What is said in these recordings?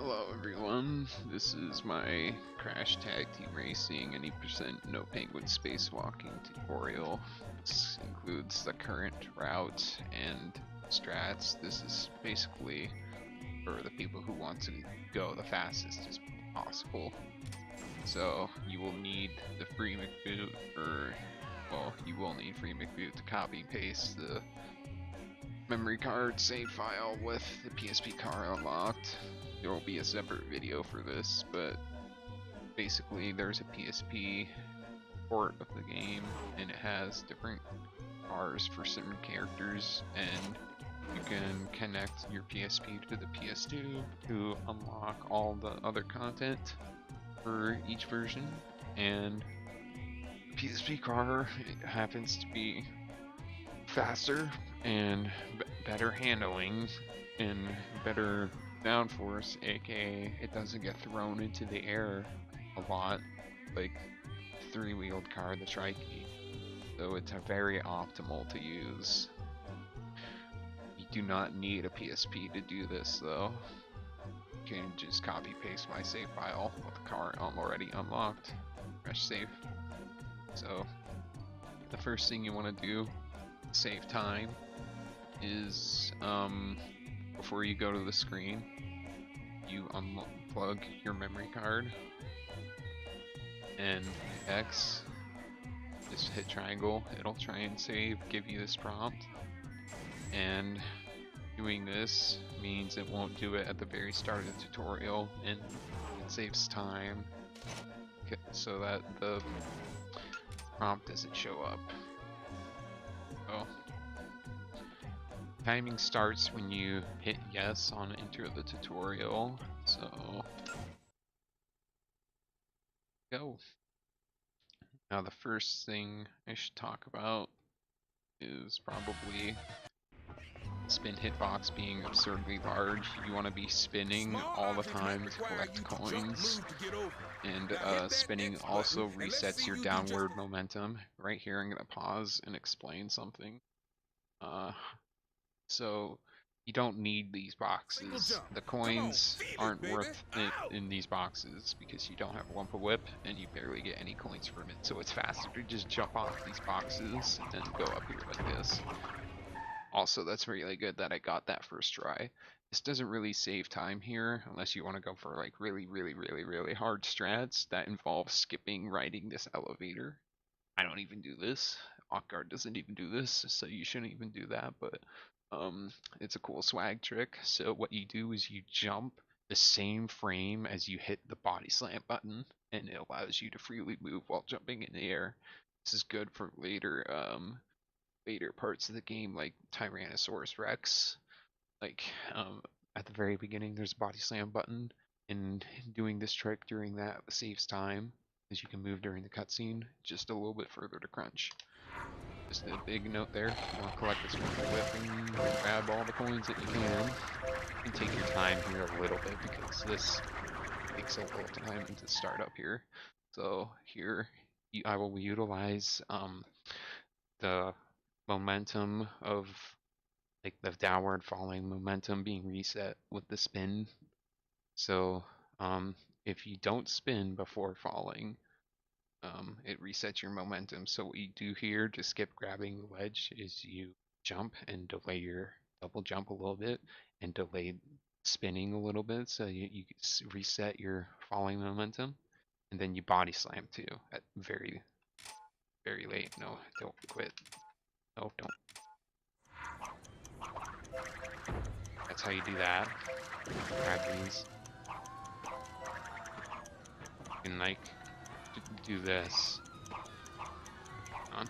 Hello everyone, this is my Crash Tag Team Racing any percent no penguin spacewalking tutorial. This includes the current route and strats. This is basically for the people who want to go the fastest as possible. So you will need the free McBoot, you will need free McBoot to copy and paste the memory card save file with the PSP card unlocked. There will be a separate video for this, but basically there's a PSP port of the game and it has different cars for certain characters, and you can connect your PSP to the PS2 to unlock all the other content for each version. And the PSP car, it happens to be faster and better handling and better downforce, aka it doesn't get thrown into the air a lot like three-wheeled car, the Trikey. So it's very optimal to use. You do not need a PSP to do this though. You can just copy paste my save file with the car already unlocked. Press save. So the first thing you want to do to save time is before you go to the screen, you unplug your memory card and X, just hit triangle, it'll try and save, give you this prompt, and doing this means it won't do it at the very start of the tutorial, and it saves time so that the prompt doesn't show up. So timing starts when you hit yes on enter the tutorial, so go. Now the first thing I should talk about is probably spin hitbox being absurdly large. You want to be spinning all the time to collect coins, and spinning also resets your downward momentum. Right here I'm going to pause and explain something. So you don't need these boxes. The coins aren't worth it in these boxes because you don't have a Wumpa Whip and you barely get any coins from it. So it's faster to just jump off these boxes and then go up here like this. Also, that's really good that I got that first try. This doesn't really save time here unless you want to go for like really hard strats that involve skipping riding this elevator. I don't even do this. Ockguard doesn't even do this, so you shouldn't even do that, but it's a cool swag trick. So what you do is you jump the same frame as you hit the body slam button, and it allows you to freely move while jumping in the air. This is good for later parts of the game, like Tyrannosaurus Rex. Like at the very beginning there's a body slam button, and doing this trick during that saves time, as you can move during the cutscene just a little bit further to crunch. Just a big note there, you want to collect this Wumpa Whip and grab all the coins that you can. And take your time here a little bit because this takes a little time to start up here. So here I will utilize the momentum of like the downward falling momentum being reset with the spin. So if you don't spin before falling, it resets your momentum. So what you do here to skip grabbing the ledge is you jump and delay your double jump a little bit and delay spinning a little bit, so you reset your falling momentum, and then you body slam too at very late. No, don't quit. No, don't. That's how you do that. Grab these. You can like do this. On.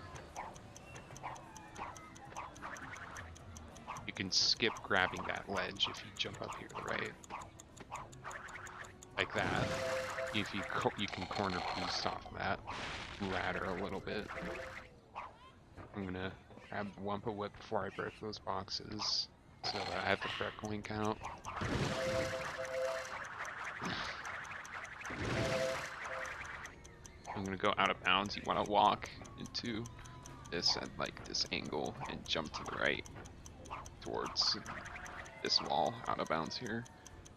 You can skip grabbing that ledge if you jump up here, right? Like that. If you can corner boost off of that ladder a little bit. I'm gonna grab the Wumpa Whip before I break those boxes, so that I have the correct coin count. I'm gonna go out of bounds. You want to walk into this at like this angle and jump to the right towards this wall out of bounds here.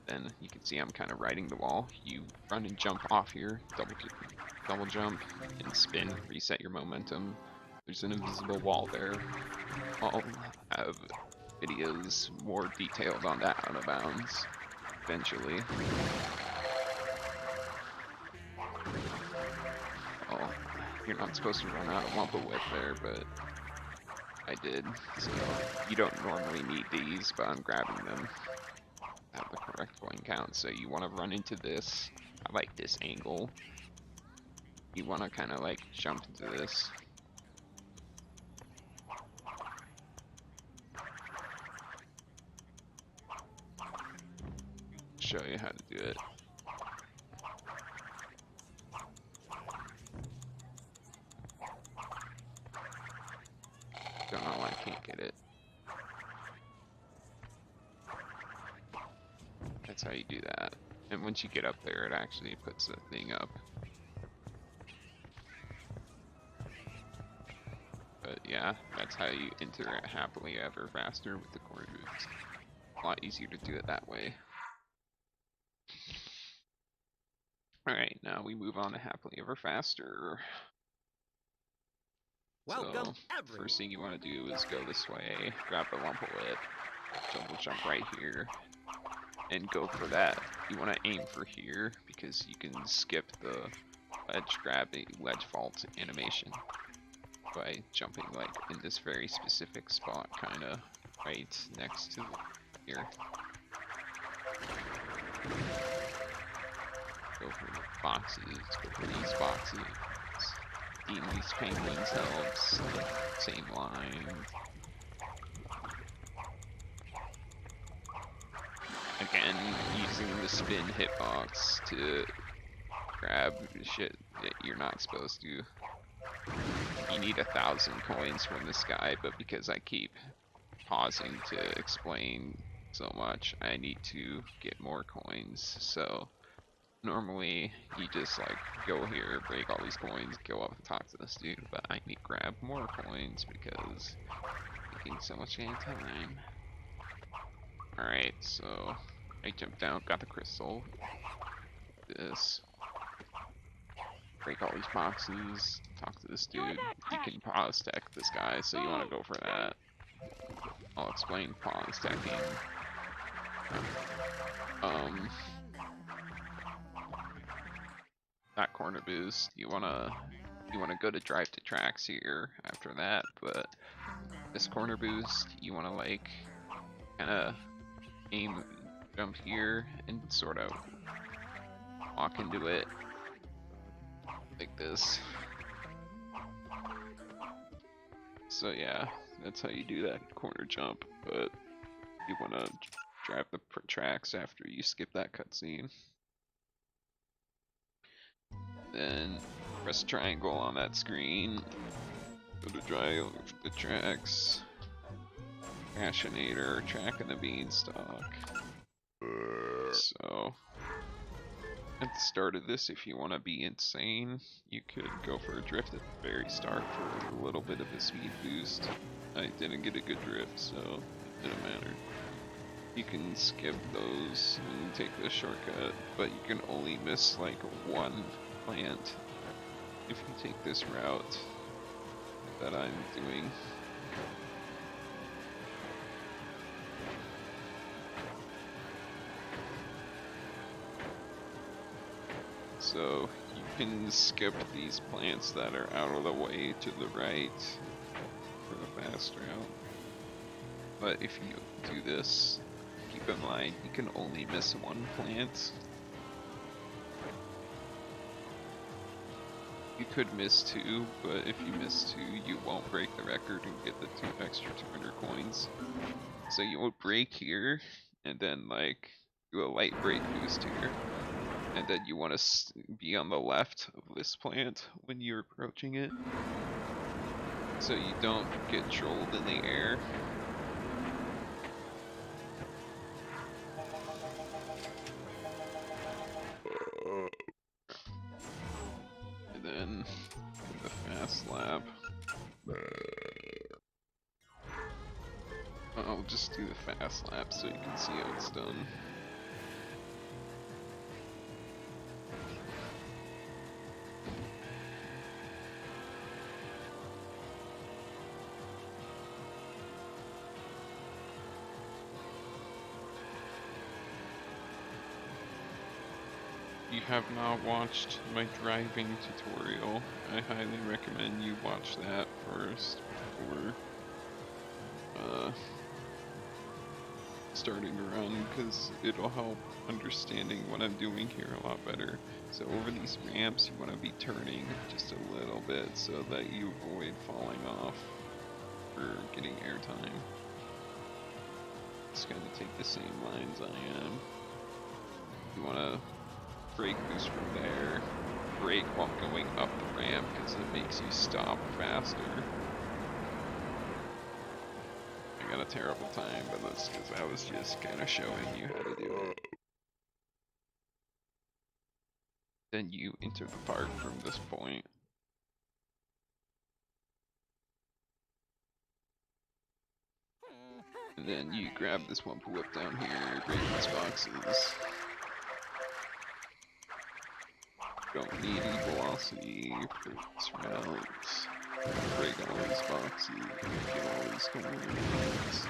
then you can see I'm kind of riding the wall. You run and jump off here, double jump, and spin, reset your momentum. There's an invisible wall there. I'll have videos more detailed on that out of bounds eventually. Oh, you're not supposed to run out of Wumpa Whip there, but I did. So you don't normally need these, but I'm grabbing them. Have the correct coin count. So you want to run into this. I like this angle. You want to kind of like jump into this. Show you how to do it. Don't know why I can't get it. That's how you do that. And once you get up there, it actually puts the thing up. But yeah, that's how you enter it happily ever faster with the corner moves. A lot easier to do it that way. Alright, now we move on to happily ever faster. Welcome, so, first thing you want to do is go this way, grab the Wumpa Whip, jump right here, and go for that. You want to aim for here because you can skip the ledge vault animation by jumping like in this very specific spot, kind of right next to here. Go for the boxes, go for these boxes. Eating these penguins helps. Same line. Again, using the spin hitbox to grab shit that you're not supposed to. You need 1,000 coins from this guy, but because I keep pausing to explain so much, I need to get more coins. So normally you just like go here, break all these coins, go up and talk to this dude, but I need to grab more coins because it's taking so much damn time. Alright, so I jumped down, got the crystal. This. Break all these boxes, talk to this dude. You can pause tech this guy, so you want to go for that. I'll explain pause teching. That corner boost, you wanna go to drive to tracks here after that, but this corner boost, you wanna like kinda aim, jump here, and sort of walk into it like this. So yeah, that's how you do that corner jump, but you wanna drive the tracks after you skip that cutscene. Then press triangle on that screen, go to drive the tracks, Crashinator, track in the beanstalk. So, at the start of this, if you want to be insane, you could go for a drift at the very start for a little bit of a speed boost. I didn't get a good drift, so it didn't matter. You can skip those and take the shortcut, but you can only miss like one plant if you take this route that I'm doing. So you can skip these plants that are out of the way to the right for the fast route. But if you do this, keep in mind you can only miss one plant. You could miss two, but if you miss two, you won't break the record and get the extra 200 coins. So you would break here, and then like do a light break boost here. And then you want to be on the left of this plant when you're approaching it, so you don't get trolled in the air. And then the fast lap. I'll just do the fast lap so you can see how it's done. you have not watched my driving tutorial, I highly recommend you watch that first before starting a run, because it'll help understanding what I'm doing here a lot better. So over these ramps, you want to be turning just a little bit so that you avoid falling off or getting airtime. Just kind of take the same lines I am. You want to brake boost from there, brake while going up the ramp because it makes you stop faster. I got a terrible time, but that's because I was just kind of showing you how to do it. Then you enter the park from this point. And then you grab this Wumpa Whip down here, break these boxes. Don't need any velocity for this route. Break all these boxes, get all these coins.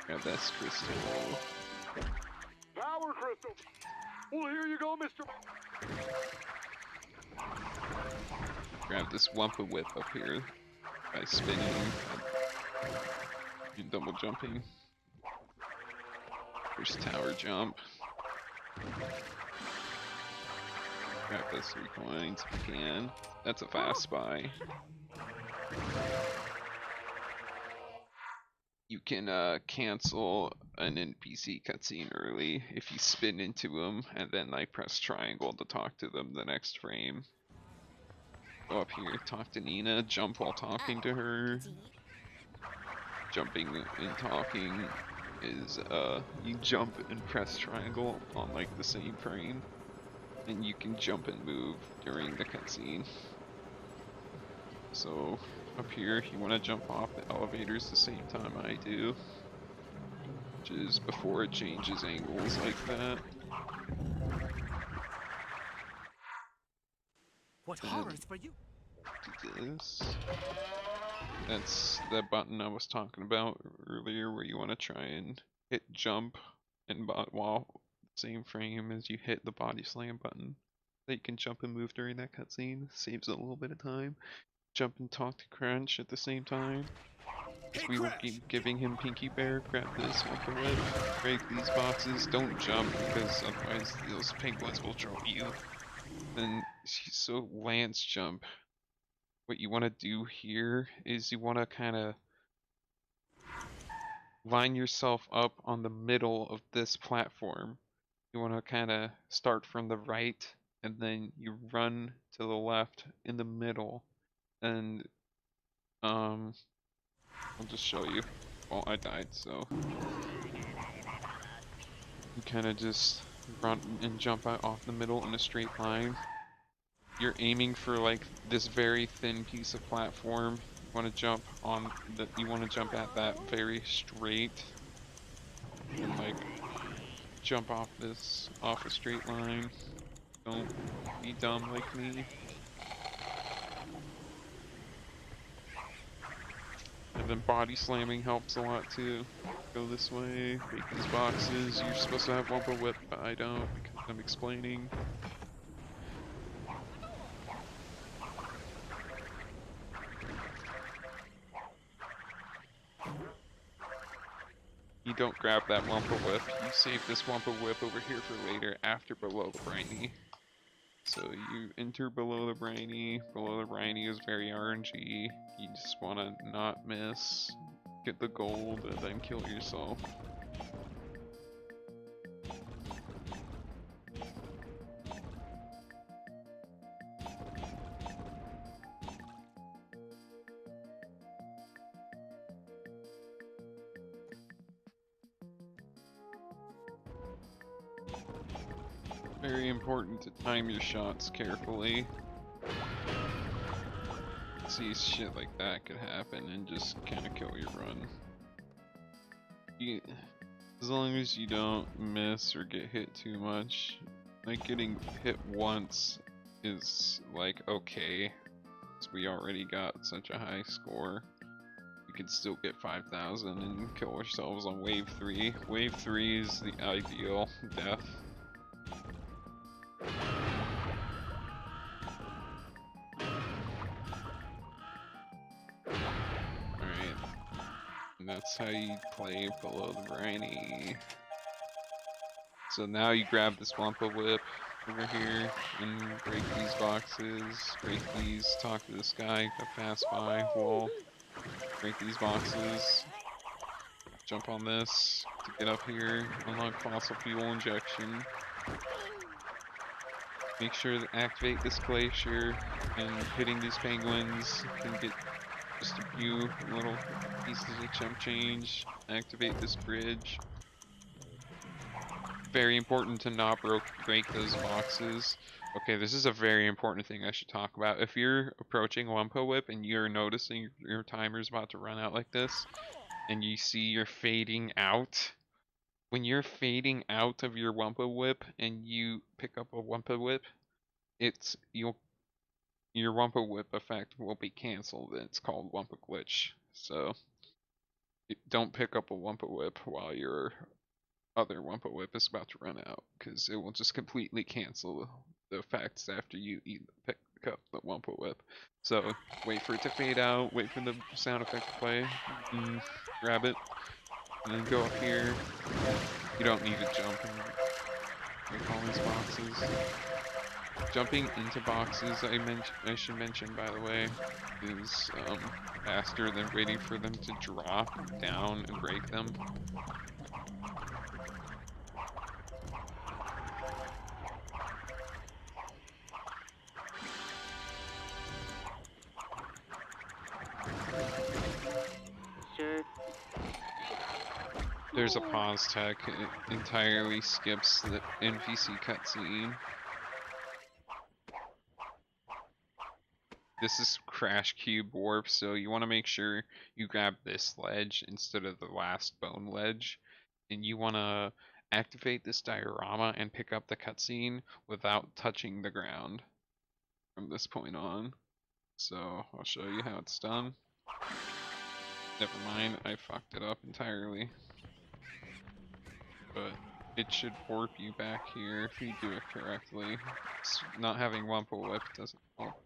Grab that crystal. Power crystal! Well, here you go, Mr. Grab this Wumpa Whip up here by spinning and double jumping. First tower jump. Grab those 3 coins if you can. That's a fast buy. You can cancel an NPC cutscene early if you spin into them and then like press triangle to talk to them the next frame. Go up here, talk to Nina, jump while talking to her. Jumping and talking is you jump and press triangle on like the same frame, and you can jump and move during the cutscene. So up here you want to jump off the elevators the same time I do, which is before it changes angles like that. What horrors for you? Do this. That's the button I was talking about earlier, where you want to try and hit jump and while same frame as you hit the body slam button. So you can jump and move during that cutscene. Saves a little bit of time. Jump and talk to Crunch at the same time. As we were giving him Pinky Bear, grab this Wumpa Whip, break these boxes. Don't jump because otherwise those penguins will drop you. Then so Lance jump. What you want to do here is you want to kind of line yourself up on the middle of this platform. You want to kind of start from the right and then you run to the left in the middle, and I'll just show you. Well, I died, so you kind of just run and jump out off the middle in a straight line. You're aiming for like this very thin piece of platform. You want to jump on the. You want to jump at that very straight, and like jump off a straight line. Don't be dumb like me. And then body slamming helps a lot too. Go this way, break these boxes. You're supposed to have Wumpa Whip, but I don't because I'm explaining. You don't grab that Wumpa Whip, you save this Wumpa Whip over here for later after below the briny. So you enter below the briny. Below the briny is very RNG. You just want to not miss, get the gold, and then kill yourself. Very important to time your shots carefully. See, shit like that could happen and just kind of kill your run. As long as you don't miss or get hit too much, like getting hit once is like okay, because we already got such a high score. You could still get 5,000 and kill ourselves on wave 3. Wave 3 is the ideal death. Alright. And that's how you play below the briny. So now you grab this Wampa Whip over here and break these boxes, break these, talk to this guy, go fast by wall, break these boxes, jump on this to get up here, unlock fossil fuel injection, make sure to activate this glacier, and hitting these penguins can get just a few little pieces of chump change, activate this bridge. Very important to not break those boxes. Okay, this is a very important thing I should talk about. If you're approaching Wumpa Whip and you're noticing your timer's about to run out like this, and you see you're fading out, when you're fading out of your Wumpa Whip and you pick up a Wumpa Whip, your Wumpa Whip effect will be cancelled. It's called Wumpa Glitch. So don't pick up a Wumpa Whip while your other Wumpa Whip is about to run out, because it will just completely cancel the effects after you pick up the Wumpa Whip. So wait for it to fade out, wait for the sound effect to play, and grab it, and then go up here. You don't need to jump and break all these boxes. Jumping into boxes, I should mention, by the way, is faster than waiting for them to drop down and break them. There's a pause tech, it entirely skips the NPC cutscene. This is Crash Cube Warp, so you want to make sure you grab this ledge instead of the last bone ledge. And you want to activate this diorama and pick up the cutscene without touching the ground from this point on. So I'll show you how it's done. Never mind, I fucked it up entirely. But it should warp you back here if you do it correctly. Not having Wumpa Whip doesn't help.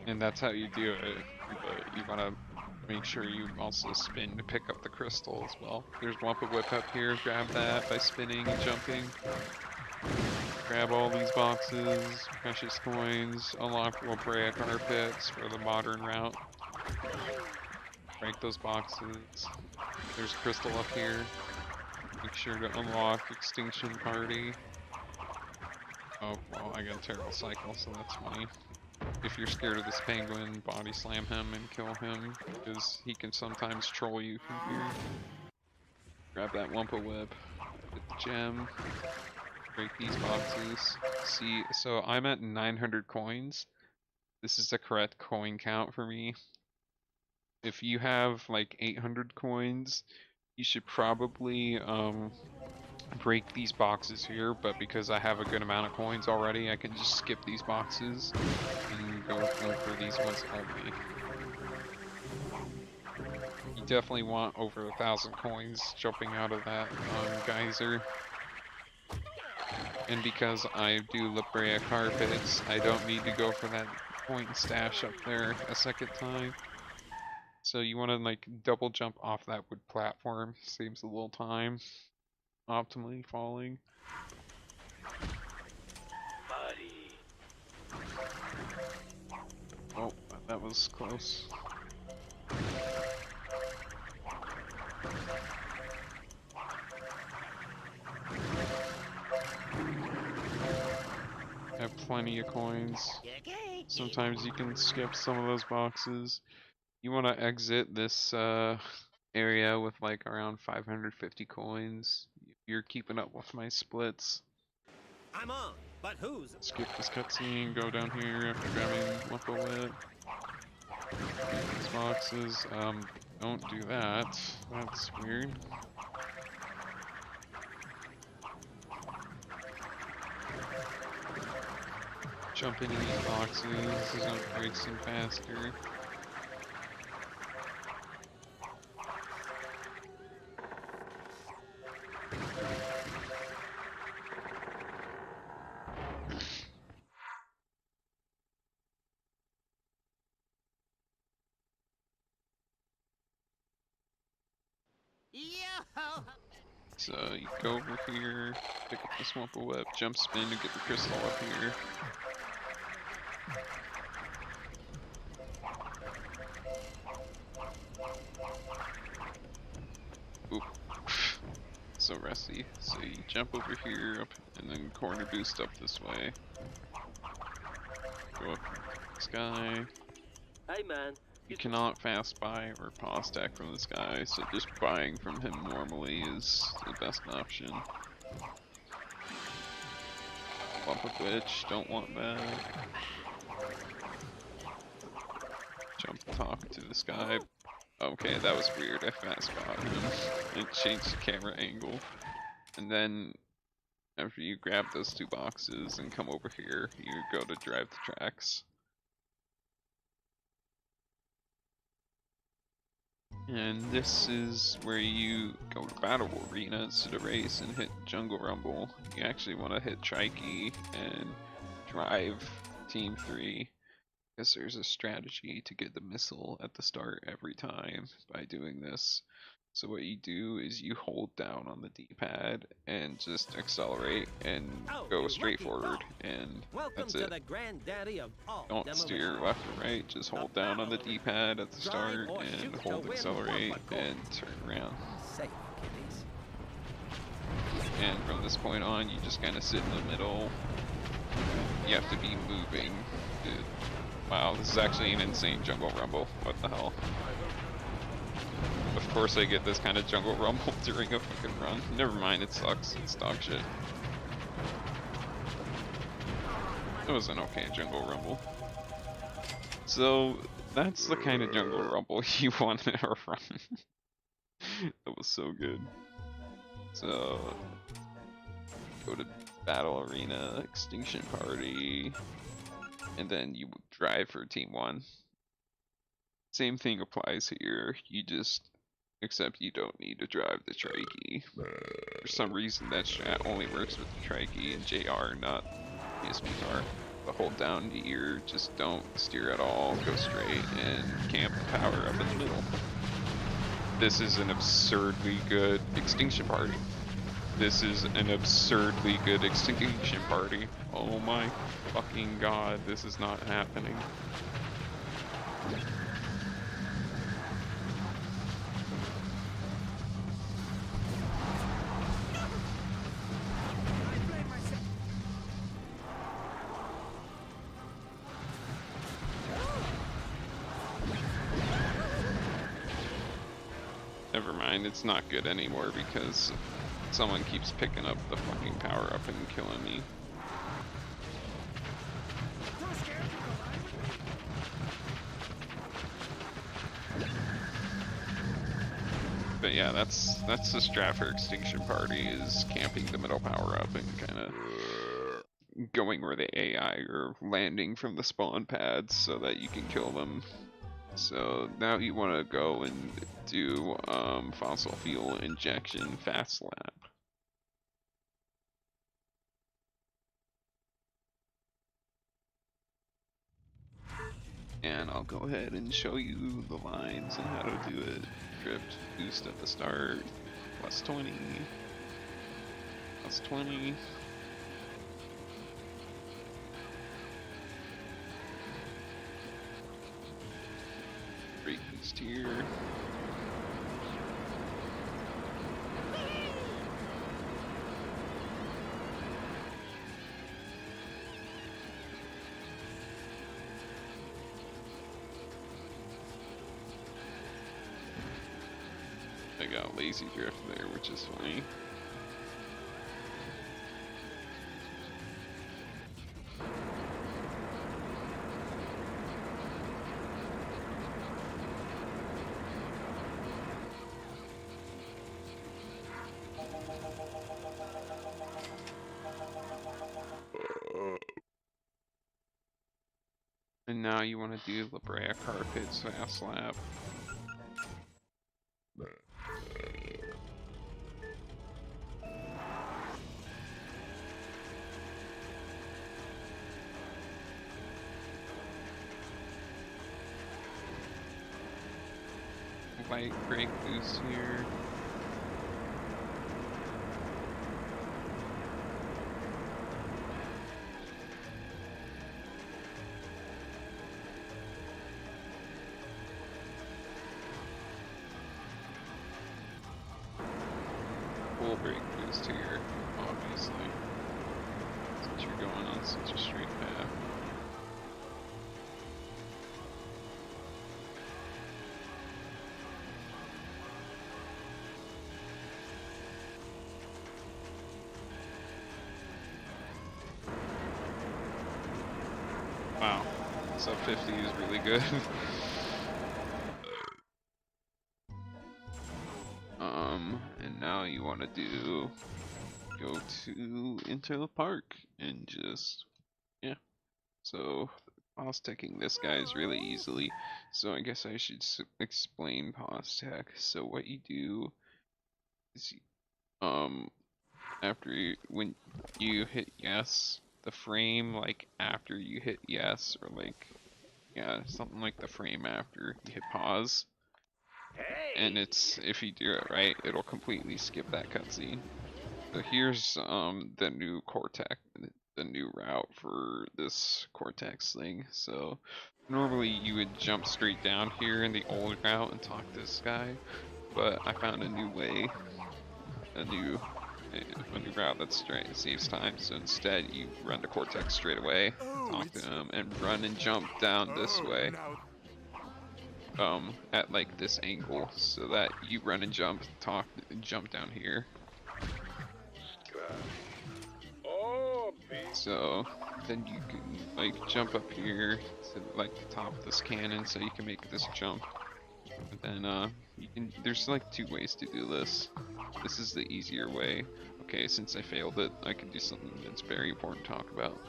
And that's how you do it, but you want to make sure you also spin to pick up the crystal as well. There's Wumpa Whip up here, grab that by spinning and jumping. Grab all these boxes, precious coins, unlock La Brea carpets for the modern route. Break those boxes. There's crystal up here. Make sure to unlock Extinction Party. Oh, well, I got a terrible cycle, so that's funny. If you're scared of this penguin, body slam him and kill him, because he can sometimes troll you from here. Grab that Wumpa Whip, get the gem, break these boxes. See, so I'm at 900 coins. This is the correct coin count for me. If you have like 800 coins, you should probably break these boxes here, but because I have a good amount of coins already, I can just skip these boxes and go for these ones only. You definitely want over 1,000 coins jumping out of that geyser. And because I do La Brea carpets, I don't need to go for that point and stash up there a second time. So you want to like double jump off that wood platform, saves a little time. Optimally falling. Buddy. Oh, that was close. Have plenty of coins. Sometimes you can skip some of those boxes. You want to exit this area with like around 550 coins. You're keeping up with my splits. I'm on, but who's? Skip this cutscene, go down here after grabbing Wumpa Whip. These boxes, don't do that. That's weird. Jump into these boxes, this is gonna break some faster. Yo! So you go over here, pick up the Swamper Whip, jump spin and get the crystal up here. Oop. So rusty. So you jump over here, up, and then corner boost up this way. Go up this guy. Hey man. You cannot fast buy or pause stack from this guy, so just buying from him normally is the best option. Bump a glitch, don't want that. Jump talk to this guy. Okay, that was weird, I fast bought him. It changed the camera angle. And then after you grab those two boxes and come over here, you go to drive the tracks. And this is where you go to Battle Arena instead of race and hit Jungle Rumble. You actually want to hit Trikey and drive Team 3, because there's a strategy to get the missile at the start every time by doing this. So what you do is you hold down on the D-pad and just accelerate and go straight forward, and that's it. The granddaddy of all Don't steer left or right, just hold down on the D-pad at the start and hold accelerate and turn around. Safe, kiddies. And from this point on, you just kind of sit in the middle. You have to be moving. Dude. Wow, this is actually an insane Jungle Rumble. What the hell? Of course I get this kind of Jungle Rumble during a fucking run. Never mind, it sucks. It's dog shit. It was an okay Jungle Rumble. So, that's the kind of Jungle Rumble you want to run. That was so good. So, go to Battle Arena, Extinction Party, and then you drive for Team 1. Same thing applies here, except you don't need to drive the Trikey. For some reason that strat only works with the Trikey and JR, not PSP car. But hold down to ear, just don't steer at all, go straight, and camp the power up in the middle. This is an absurdly good Extinction Party. This is an absurdly good Extinction Party. Oh my fucking god, this is not happening. Never mind, it's not good anymore because someone keeps picking up the fucking power up and killing me. But yeah, that's the strat for Extinction Party, is camping the middle power up and kind of going where the AI are landing from the spawn pads so that you can kill them. So now you want to go and do fossil fuel injection fast lap. And I'll go ahead and show you the lines and how to do it. Drift boost at the start, plus 20, plus 20. Brake boost here. I got lazy drift there, which is funny. And now you want to do La Brea Carpets Fast Lap. Light brake boost here. Full brake boost here, obviously, since you're going on such a straight path. Wow, sub 50 is really good. And now you want to go into the park and just, yeah. So, pause teching this guy is really easily. So I guess I should explain pause tech. So what you do is, when you hit yes, the frame like after you hit yes, or like, yeah, something like the frame after you hit pause. And it's, if you do it right, it'll completely skip that cutscene. So here's the new Cortex, the new route for this Cortex thing. So normally you would jump straight down here in the old route and talk to this guy, but I found a new way, a new route that's straight, saves time. So instead you run to Cortex straight away, talk to him, and run and jump down this way. At like this angle, so that you run and jump down here. So then you can like jump up here to like the top of this cannon, so you can make this jump. And then there's like two ways to do this. This is the easier way. Okay, since I failed it, I can do something that's very important to talk about.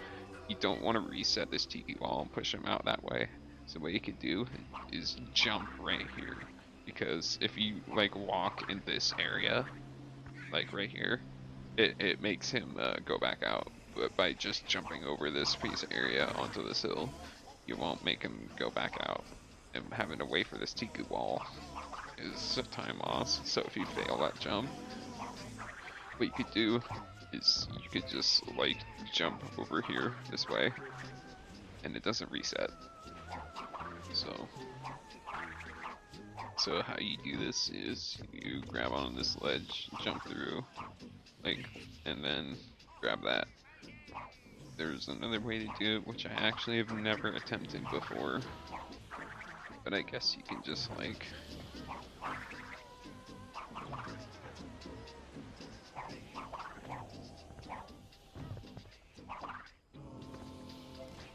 You don't want to reset this tiki wall and push him out that way. So what you could do is jump right here, because if you like walk in this area, like right here, it makes him go back out. But by just jumping over this piece of area onto this hill, you won't make him go back out. And having to wait for this tiki wall is a time loss. So if you fail that jump, what you could do is you could just like jump over here this way, and it doesn't reset. So how you do this is you grab on this ledge, jump through, like, and then grab that. There's another way to do it, which I actually have never attempted before, but I guess you can just like,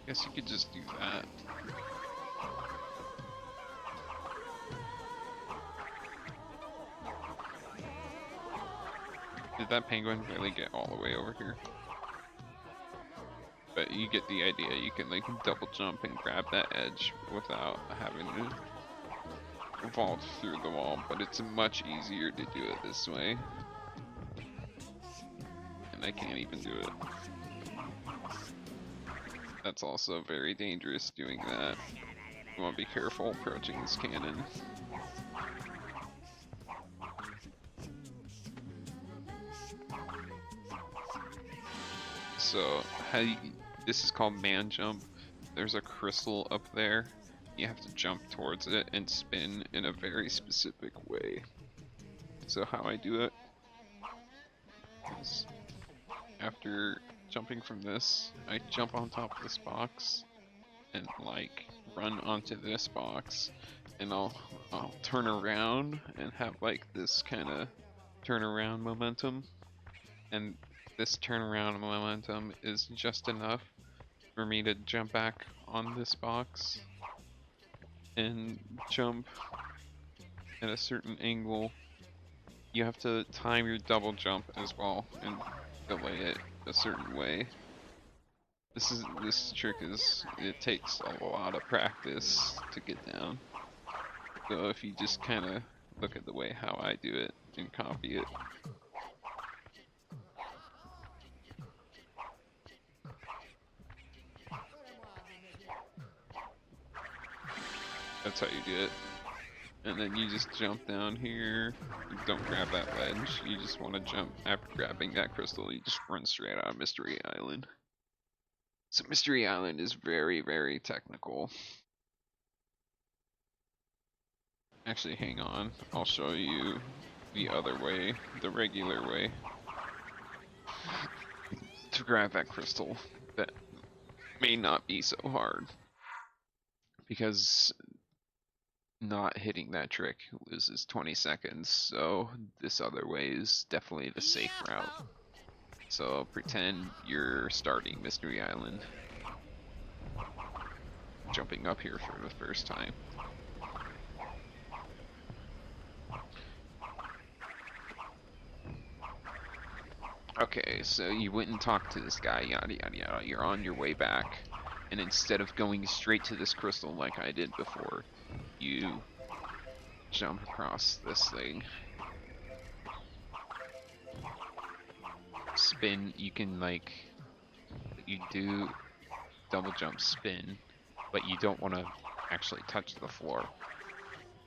you could just do that. Did that penguin really get all the way over here? But you get the idea. You can like double jump and grab that edge without having to vault through the wall, but it's much easier to do it this way. And I can't even do it. That's also very dangerous doing that. You want to be careful approaching this cannon. So this is called man jump. There's a crystal up there. You have to jump towards it and spin in a very specific way. So how I do it is, after jumping from this, I jump on top of this box and like run onto this box, and I'll turn around and have like this kind of turnaround momentum, and this turnaround momentum is just enough for me to jump back on this box and jump at a certain angle. You have to time your double jump as well and delay it a certain way. This trick is, it takes a lot of practice to get down. So if you just kind of look at the way how I do it and copy it, that's how you do it. And then you just jump down here. You don't grab that ledge. You just want to jump after grabbing that crystal. You just run straight out of Mystery Island. So Mystery Island is very, very technical. Actually, hang on. I'll show you the other way, the regular way to grab that crystal. That may not be so hard, because not hitting that trick loses 20 seconds, so this other way is definitely the safe route. So pretend you're starting Mystery Island, jumping up here for the first time. Okay, so you went and talked to this guy, yada yada yada, you're on your way back, and instead of going straight to this crystal like I did before, you jump across this thing. Spin, you can like, you do double jump spin, but you don't want to actually touch the floor,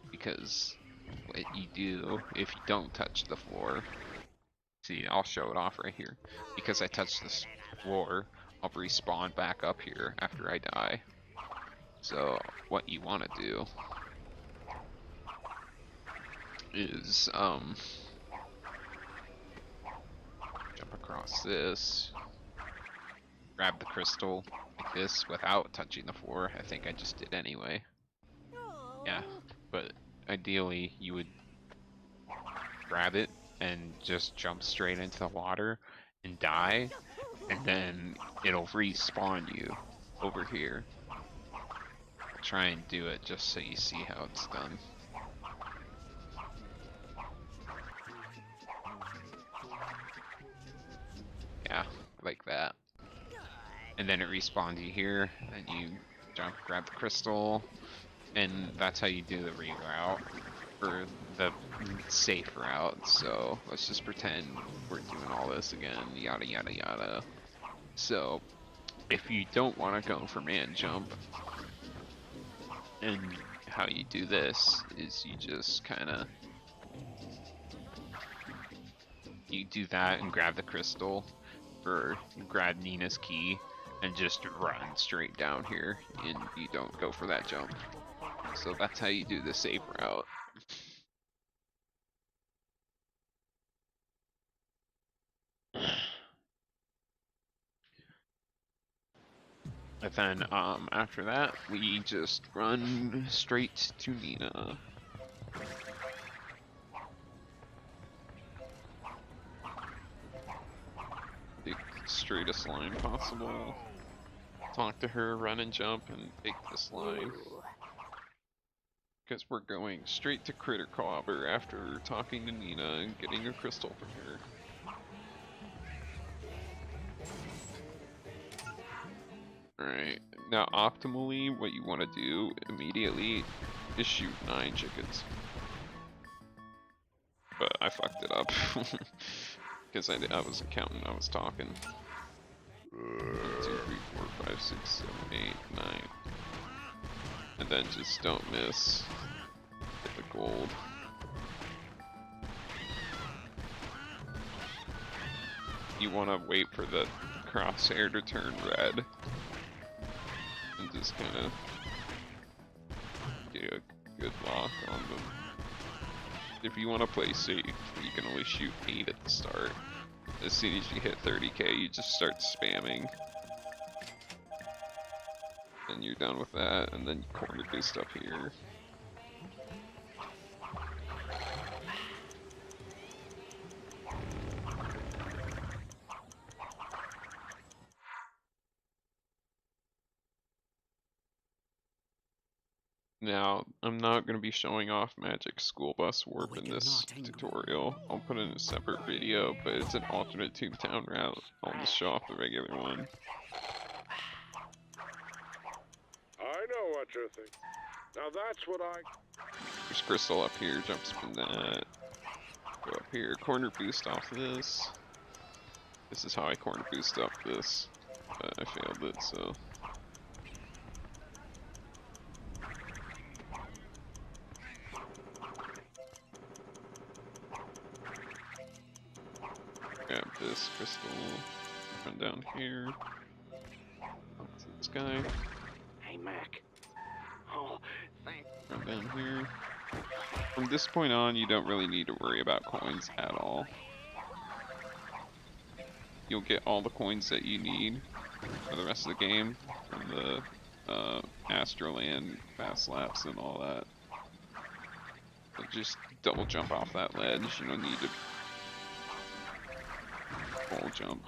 because what you do if you don't touch the floor, see, I'll show it off right here, because I touched the floor, I'll respawn back up here after I die. So what you want to do is jump across this, grab the crystal like this without touching the floor. I think I just did anyway. Yeah, but ideally you would grab it and just jump straight into the water and die, and then it'll respawn you over here. I'll try and do it just so you see how it's done. Yeah, like that. And then it respawns you here, and you jump, grab the crystal, and that's how you do the reroute, or the safe route. So let's just pretend we're doing all this again, yada yada yada. So if you don't want to go for man jump, and how you do this is you just kind of, you do that and grab the crystal, or grab Nina's key and just run straight down here, and you don't go for that jump. So that's how you do the safe route. And then after that, we just run straight to Nina. The straightest line possible. Talk to her, run and jump, and take this line. Because we're going straight to Critter Clobber after talking to Nina and getting a crystal from her. Alright, now optimally what you want to do immediately is shoot 9 chickens. But I fucked it up. Because I wasn't counting, I was talking. 1, 2, 3, 4, 5, 6, 7, 8, 9. And then just don't miss. Get the gold. You want to wait for the crosshair to turn red. And just kind of get a good lock on them. If you want to play safe, you can only shoot 8 at the start. As soon as you hit 30k, you just start spamming. And you're done with that, and then you corner do stuff here. Now, I'm not going to be showing off Magic School Bus Warp in this tutorial. I'll put in a separate video, but it's an alternate Toontown route. I'll just show off the regular one. thing. Now that's what I... There's crystal up here, jump spin that. Go up here, corner boost off this. This is how I corner boost up this. But I failed it, so. Grab this crystal, run down here. Up to this guy. Hey, Mac. Oh, thank... Run down here. From this point on, you don't really need to worry about coins at all. You'll get all the coins that you need for the rest of the game from the Astroland fast laps and all that. But just double jump off that ledge. You don't need to full jump.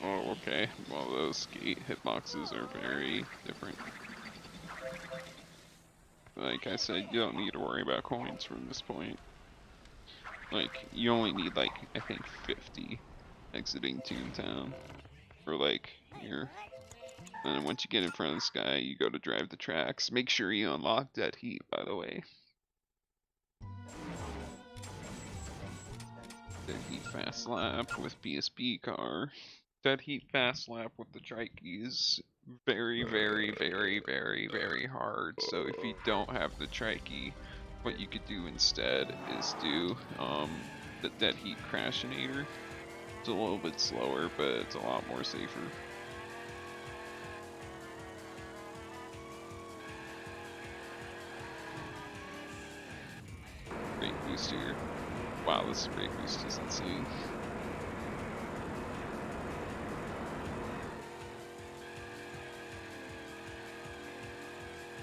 Oh, okay. Well, those skate hitboxes are very different. Like I said, you don't need to worry about coins from this point. Like, you only need, like, I think 50 exiting Toontown. Or, like, here. And then once you get in front of this guy, you go to drive the tracks. Make sure you unlock Dead Heat, by the way. Dead Heat Fast Lap with PSP car. Dead Heat Fast Lap with the Trikey is very, very, very, very, very hard. So if you don't have the Trikey, what you could do instead is do the Dead Heat Crashinator. It's a little bit slower, but it's a lot more safer. Brake boost here. Wow, this brake boost is insane.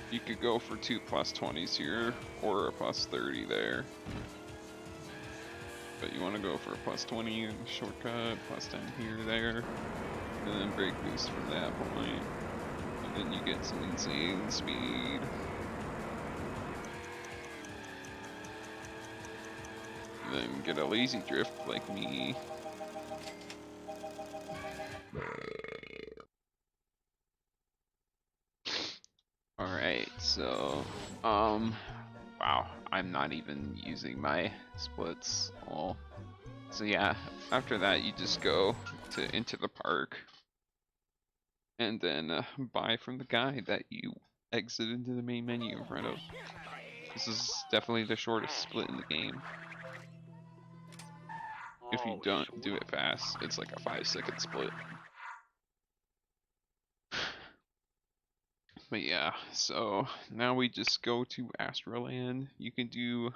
You could go for 2 +20s here, or a +30 there. But you want to go for a +20 shortcut, +10 here, there, and then brake boost from that point. And then you get some insane speed. And then get a lazy drift like me. Alright, so, wow, I'm not even using my splits all. So yeah, after that you just go into the park and then buy from the guy that you exit into the main menu in front of. This is definitely the shortest split in the game. If you don't do it fast, it's like a 5-second split. But yeah, so now we just go to Astroland. You can do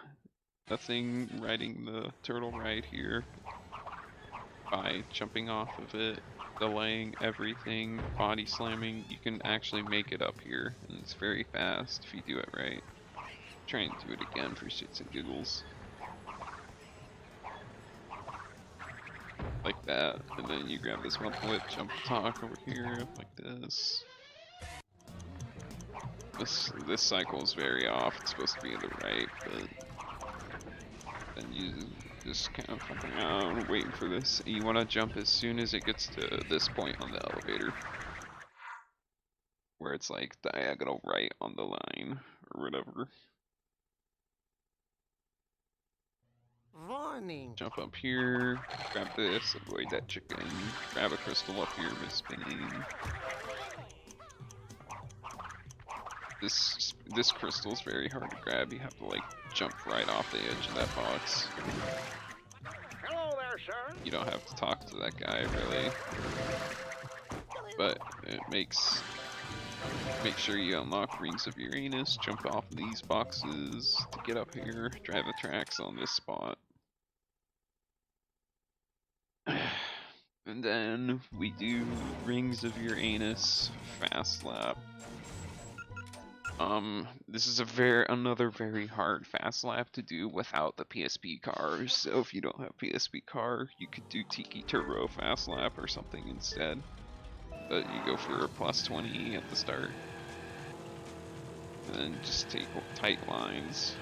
a thing riding the turtle ride here by jumping off of it, delaying everything, body slamming. You can actually make it up here, and it's very fast if you do it right. Try and do it again for shits and giggles. Like that, and then you grab this one flip, jump the talk over here, like this. This cycle is very off. It's supposed to be in the right, but then you just kind of fucking around waiting for this. And you want to jump as soon as it gets to this point on the elevator, where it's like diagonal right on the line or whatever. Warning. Jump up here, grab this, avoid that chicken, grab a crystal up here with spinning. This crystal is very hard to grab. You have to like jump right off the edge of that box. Hello there, sir. You don't have to talk to that guy really, but it make sure you unlock Rings of Uranus, jump off these boxes to get up here, drive the tracks on this spot. And then we do Rings of Uranus fast lap. This is another very hard fast lap to do without the PSP cars. So if you don't have PSP car, you could do Tiki Turbo fast lap or something instead. but you go for a plus 20 at the start. And then just take tight lines.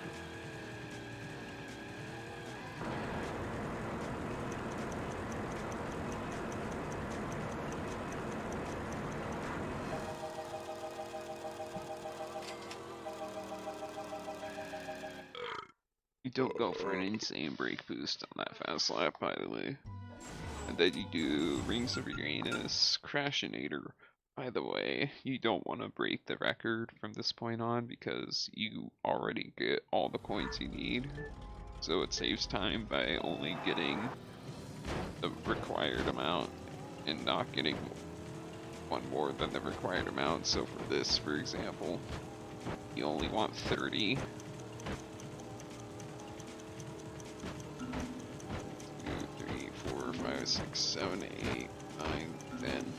You don't go for an insane brake boost on that fast lap, by the way. And then you do Rings of Uranus, Crashinator. By the way, you don't want to break the record from this point on because you already get all the coins you need. So it saves time by only getting the required amount and not getting one more than the required amount. So for this, for example, you only want 30. 6, 7, 8, 9, 10.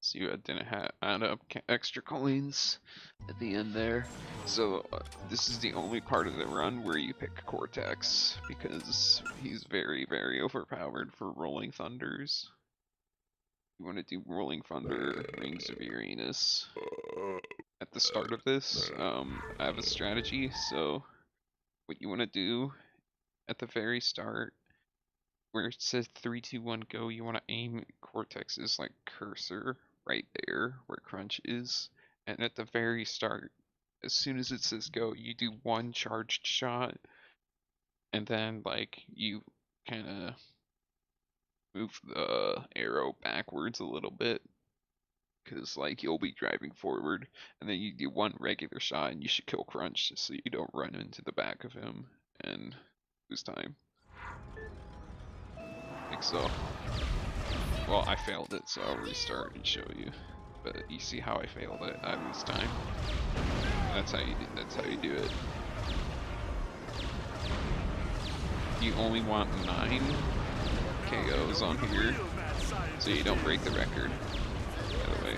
So you didn't add up extra coins at the end there. So this is the only part of the run where you pick Cortex because he's very, very overpowered for Rolling Thunders. You want to do Rolling Thunder, Rings of Uranus. At the start of this, I have a strategy, so what you want to do at the very start, where it says 3, 2, 1, go, you want to aim Cortex's like cursor right there where Crunch is, and at the very start, as soon as it says go, you do one charged shot, and then like you kind of move the arrow backwards a little bit, because like you'll be driving forward, and then you do one regular shot and you should kill Crunch so you don't run into the back of him and lose time. Like so. Well, I failed it, so I'll restart and show you. But you see how I failed it? I lose time. That's how you do it. You only want 9 KOs on here, so you don't break the record. By the way.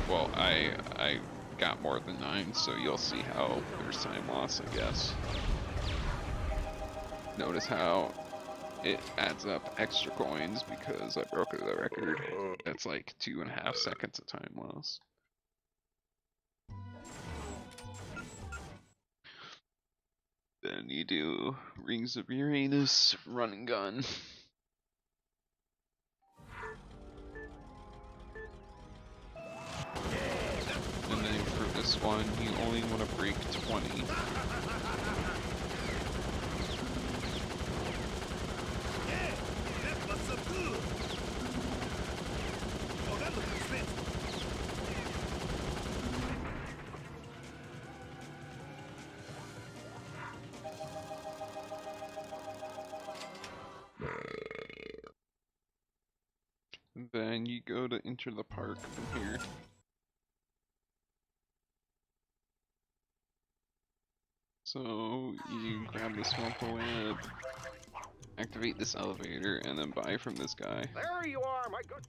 Well, I got more than 9, so you'll see how there's time loss, I guess. Notice how it adds up extra coins because I broke the record. That's like 2.5 seconds of time loss. Then you do Rings of Uranus, Run and Gun. And then for this one, you only want to break 20. Then you go to enter the park from here. So you grab this Swamp Whip, activate this elevator, and then buy from this guy. There you are, my good.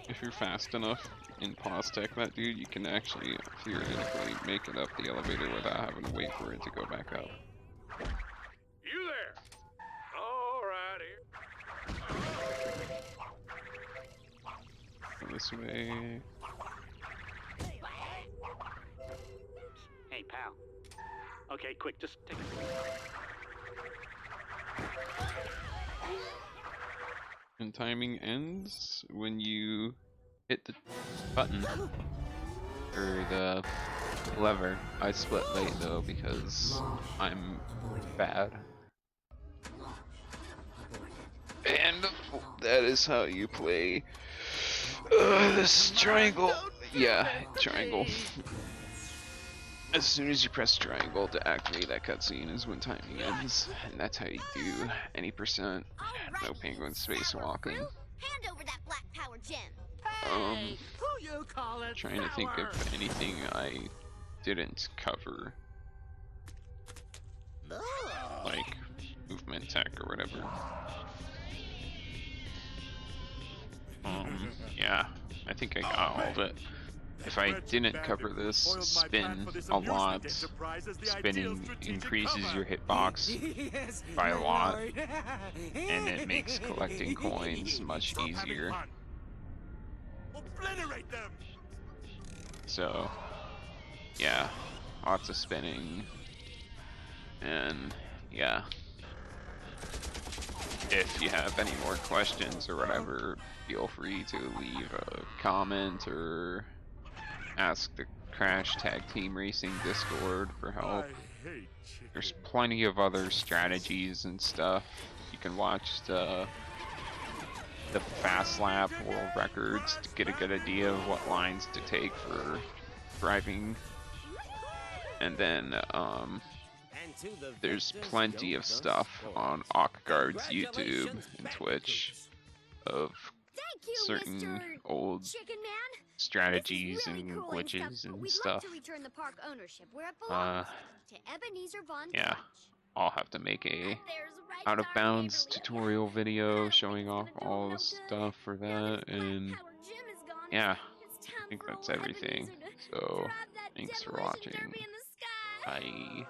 If you're fast enough in Pause Tech that dude, you can actually theoretically make it up the elevator without having to wait for it to go back up. You there? All right, here. Go this way. Hey, pal. Okay, quick, just take it. And timing ends when you hit the button or the lever. I split late though because I'm bad. And that is how you play this triangle. Yeah, triangle. As soon as you press triangle to activate that cutscene is when timing ends, and that's how you do any percent. No penguin spacewalking. Hand over that black power gem. Who you call it? Trying to think of anything I didn't cover, like movement tech or whatever. Yeah, I think I got all of it. if I didn't cover this, spin a lot. Spinning increases your hitbox by a lot, and it makes collecting coins much easier. So, yeah, lots of spinning, and yeah. If you have any more questions or whatever, feel free to leave a comment or ask the Crash Tag Team Racing Discord for help. There's plenty of other strategies and stuff. You can watch the Fast Lap world records to get a good idea of what lines to take for driving. And then there's plenty of stuff on Ockguard's YouTube and Twitch of certain old strategies and glitches and stuff. Yeah, I'll have to make a out of bounds tutorial video showing off all the stuff for that, and yeah, I think that's everything. So thanks for watching. Bye.